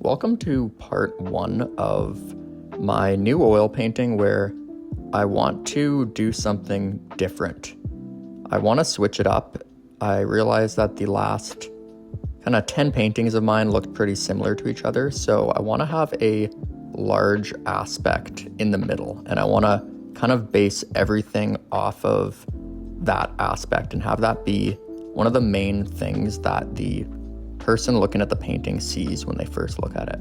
Welcome to part 1 of my new oil painting where I want to do something different. I want to switch it up. I realized that the last kind of 10 paintings of mine looked pretty similar to each other, so I want to have a large aspect in the middle, and I want to kind of base everything off of that aspect and have that be one of the main things that the person looking at the painting sees when they first look at it.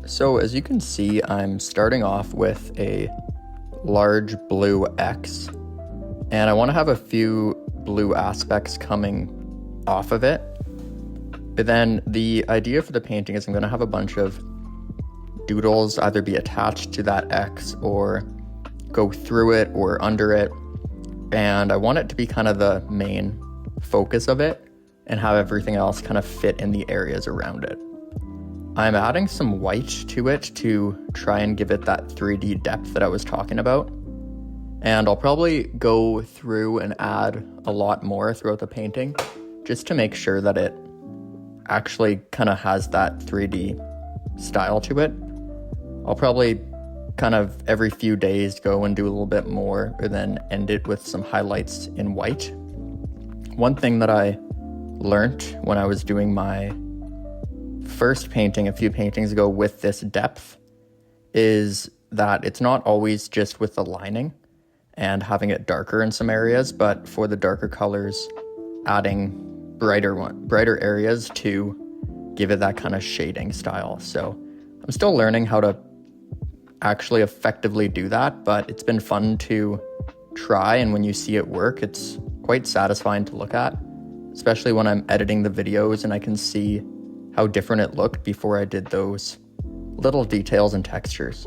So as you can see, I'm starting off with a large blue X, and I want to have a few blue aspects coming off of it. But then the idea for the painting is I'm going to have a bunch of doodles either be attached to that X or go through it or under it, and I want it to be kind of the main focus of it and have everything else kind of fit in the areas around it. I'm adding some white to it to try and give it that 3D depth that I was talking about. And I'll probably go through and add a lot more throughout the painting just to make sure that it actually kind of has that 3D style to it. I'll probably kind of every few days go and do a little bit more and then end it with some highlights in white. One thing that I learned when I was doing my first painting a few paintings ago with this depth is that it's not always just with the lining and having it darker in some areas, but for the darker colors, adding brighter areas to give it that kind of shading style. So I'm still learning how to actually effectively do that, but it's been fun to try, and when you see it work, it's quite satisfying to look at, especially when I'm editing the videos and I can see how different it looked before I did those little details and textures.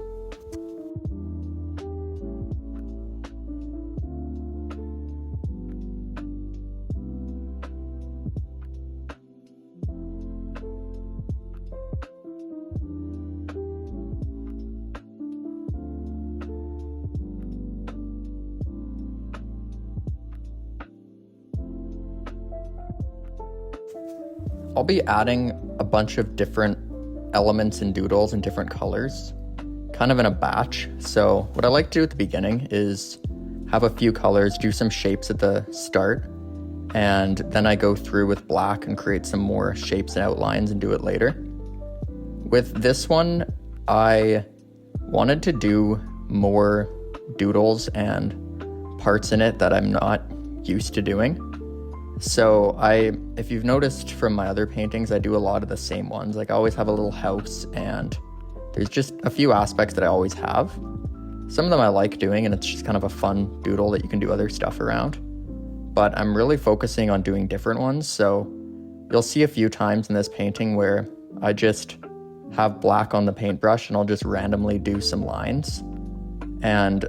I'll be adding a bunch of different elements and doodles in different colors, kind of in a batch. So what I like to do at the beginning is have a few colors, do some shapes at the start, and then I go through with black and create some more shapes and outlines and do it later. With this one, I wanted to do more doodles and parts in it that I'm not used to doing. So if you've noticed from my other paintings, I do a lot of the same ones. Like I always have a little house, and there's just a few aspects that I always have. Some of them I like doing, and it's just kind of a fun doodle that you can do other stuff around. But I'm really focusing on doing different ones. So you'll see a few times in this painting where I just have black on the paintbrush and I'll just randomly do some lines. And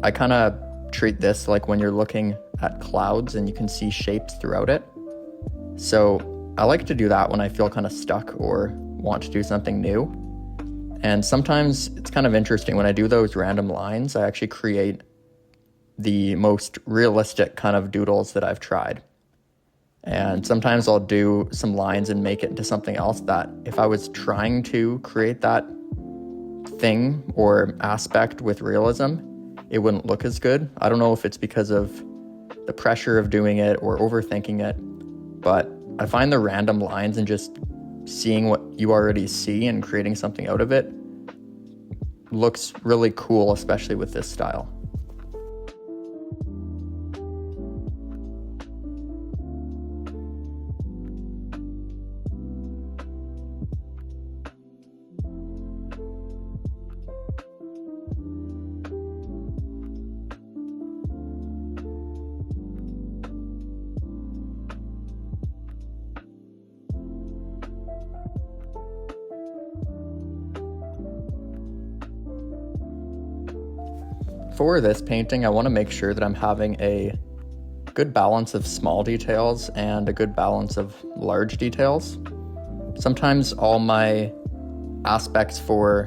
I kind of treat this like when you're looking at clouds and you can see shapes throughout it. So I like to do that when I feel kind of stuck or want to do something new. And sometimes it's kind of interesting when I do those random lines, I actually create the most realistic kind of doodles that I've tried. And sometimes I'll do some lines and make it into something else that if I was trying to create that thing or aspect with realism, it wouldn't look as good. I don't know if it's because of the pressure of doing it or overthinking it, but I find the random lines and just seeing what you already see and creating something out of it looks really cool, especially with this style. For this painting, I want to make sure that I'm having a good balance of small details and a good balance of large details. Sometimes all my aspects for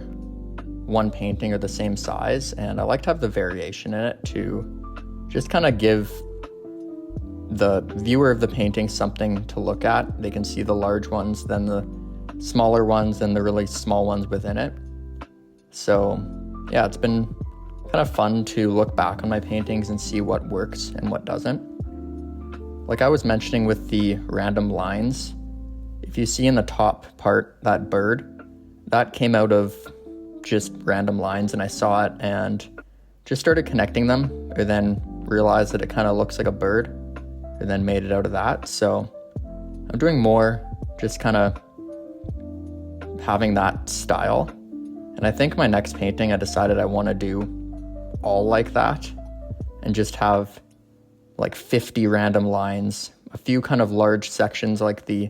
one painting are the same size, and I like to have the variation in it to just kind of give the viewer of the painting something to look at. They can see the large ones, then the smaller ones, then the really small ones within it. So yeah, it's been kind of fun to look back on my paintings and see what works and what doesn't. Like I was mentioning with the random lines, if you see in the top part, that bird, that came out of just random lines, and I saw it and just started connecting them, or then realized that it kind of looks like a bird, and then made it out of that. So I'm doing more just kind of having that style. And I think my next painting, I decided I want to do all like that and just have like 50 random lines, a few kind of large sections like the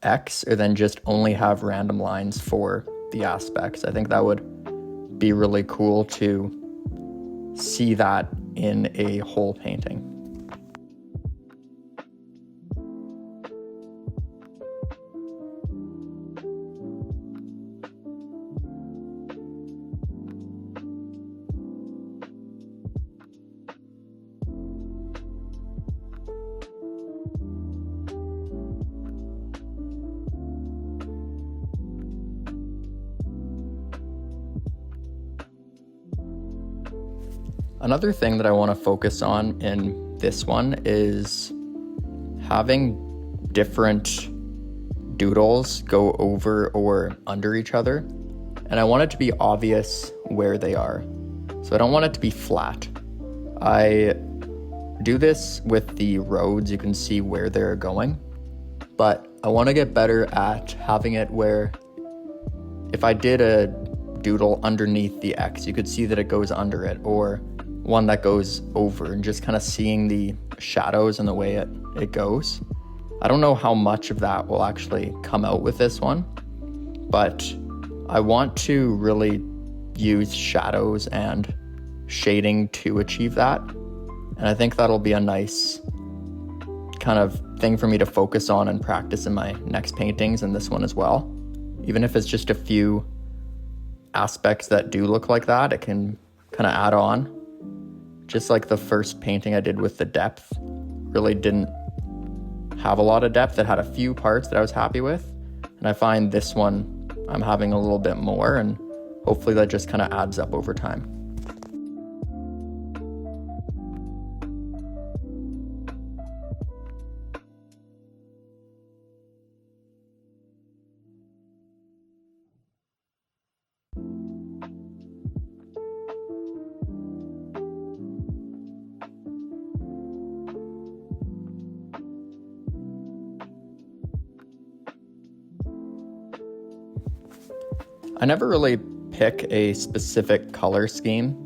X, or then just only have random lines for the aspects. I think that would be really cool to see that in a whole painting. Another thing that I want to focus on in this one is having different doodles go over or under each other. And I want it to be obvious where they are. So I don't want it to be flat. I do this with the roads, you can see where they're going. But I want to get better at having it where if I did a doodle underneath the X, you could see that it goes under it, or one that goes over, and just kind of seeing the shadows and the way it goes. I don't know how much of that will actually come out with this one, but I want to really use shadows and shading to achieve that. And I think that'll be a nice kind of thing for me to focus on and practice in my next paintings, and this one as well. Even if it's just a few aspects that do look like that, it can kind of add on. Just like the first painting I did with the depth, really didn't have a lot of depth. It had a few parts that I was happy with. And I find this one, I'm having a little bit more, and hopefully that just kind of adds up over time. I never really pick a specific color scheme.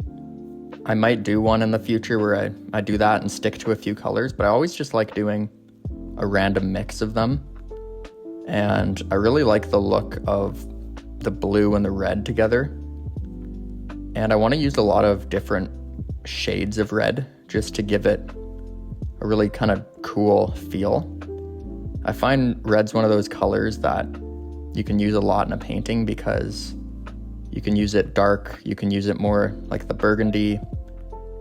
I might do one in the future where I do that and stick to a few colors, but I always just like doing a random mix of them. And I really like the look of the blue and the red together. And I want to use a lot of different shades of red just to give it a really kind of cool feel. I find red's one of those colors that you can use a lot in a painting because you can use it dark, you can use it more like the burgundy,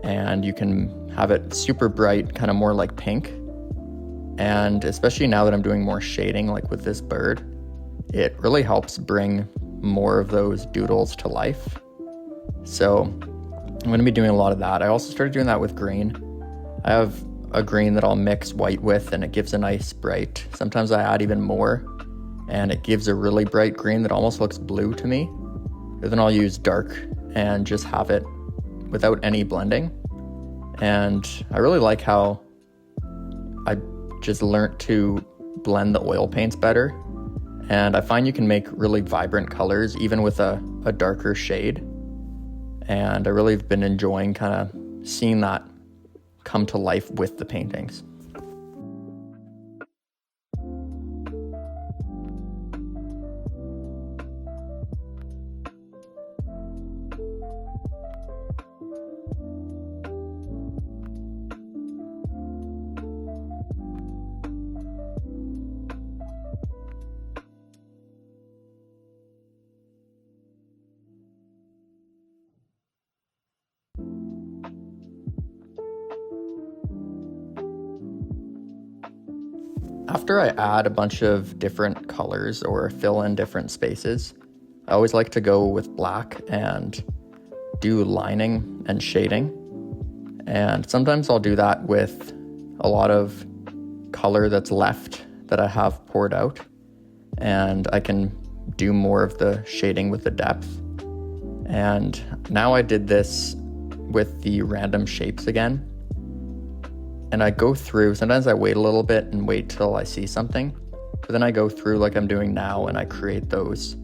and you can have it super bright, kind of more like pink. And especially now that I'm doing more shading, like with this bird, it really helps bring more of those doodles to life. So I'm going to be doing a lot of that. I also started doing that with green. I have a green that I'll mix white with, and it gives a nice bright. Sometimes I add even more, and it gives a really bright green that almost looks blue to me. And then I'll use dark and just have it without any blending. And I really like how I just learned to blend the oil paints better. And I find you can make really vibrant colors even with a darker shade. And I really have been enjoying kind of seeing that come to life with the paintings. After I add a bunch of different colors or fill in different spaces, I always like to go with black and do lining and shading. And sometimes I'll do that with a lot of color that's left that I have poured out, and I can do more of the shading with the depth. And now I did this with the random shapes again. And I go through, sometimes I wait a little bit and wait till I see something, but then I go through like I'm doing now and I create those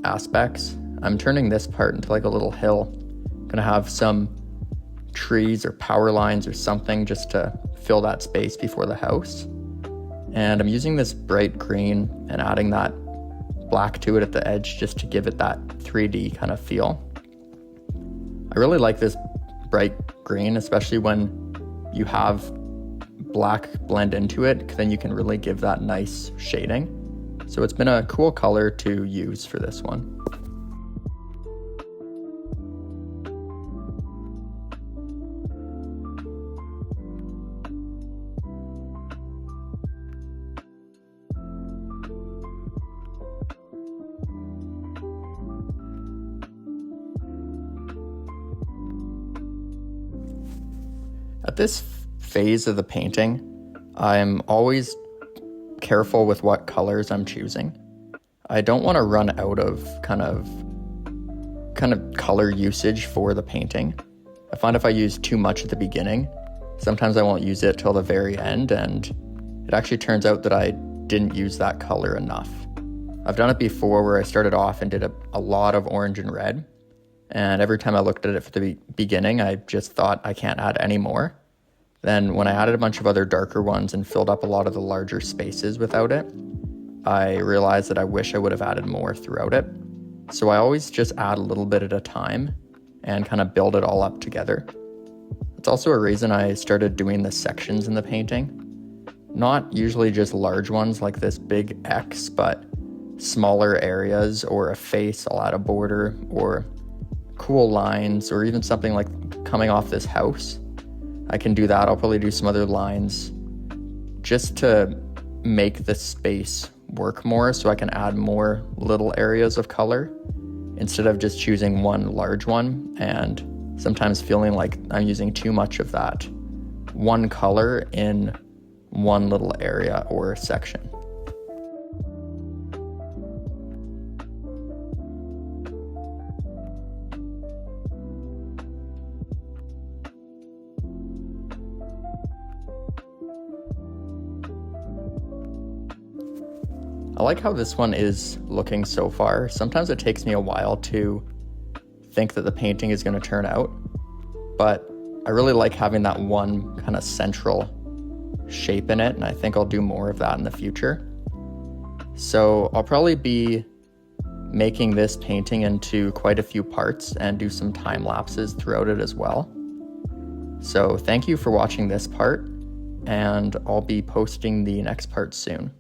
aspects. I'm turning this part into like a little hill. I'm gonna have some trees or power lines or something just to fill that space before the house. And I'm using this bright green and adding that black to it at the edge just to give it that 3D kind of feel. I really like this bright green, especially when you have black blend into it, then you can really give that nice shading. So it's been a cool color to use for this one. At this phase of the painting, I'm always careful with what colors I'm choosing. I don't want to run out of kind of color usage for the painting. I find if I use too much at the beginning, sometimes I won't use it till the very end, and it actually turns out that I didn't use that color enough. I've done it before where I started off and did a lot of orange and red, and every time I looked at it for the beginning, I just thought I can't add any more. Then when I added a bunch of other darker ones and filled up a lot of the larger spaces without it, I realized that I wish I would have added more throughout it. So I always just add a little bit at a time and kind of build it all up together. It's also a reason I started doing the sections in the painting. Not usually just large ones like this big X, but smaller areas or a face, I'll add a border or cool lines or even something like coming off this house. I can do that. I'll probably do some other lines just to make the space work more so I can add more little areas of color instead of just choosing one large one and sometimes feeling like I'm using too much of that one color in one little area or section. I like how this one is looking so far. Sometimes it takes me a while to think that the painting is going to turn out, but I really like having that one kind of central shape in it, and I think I'll do more of that in the future. So I'll probably be making this painting into quite a few parts and do some time lapses throughout it as well. So thank you for watching this part, and I'll be posting the next part soon.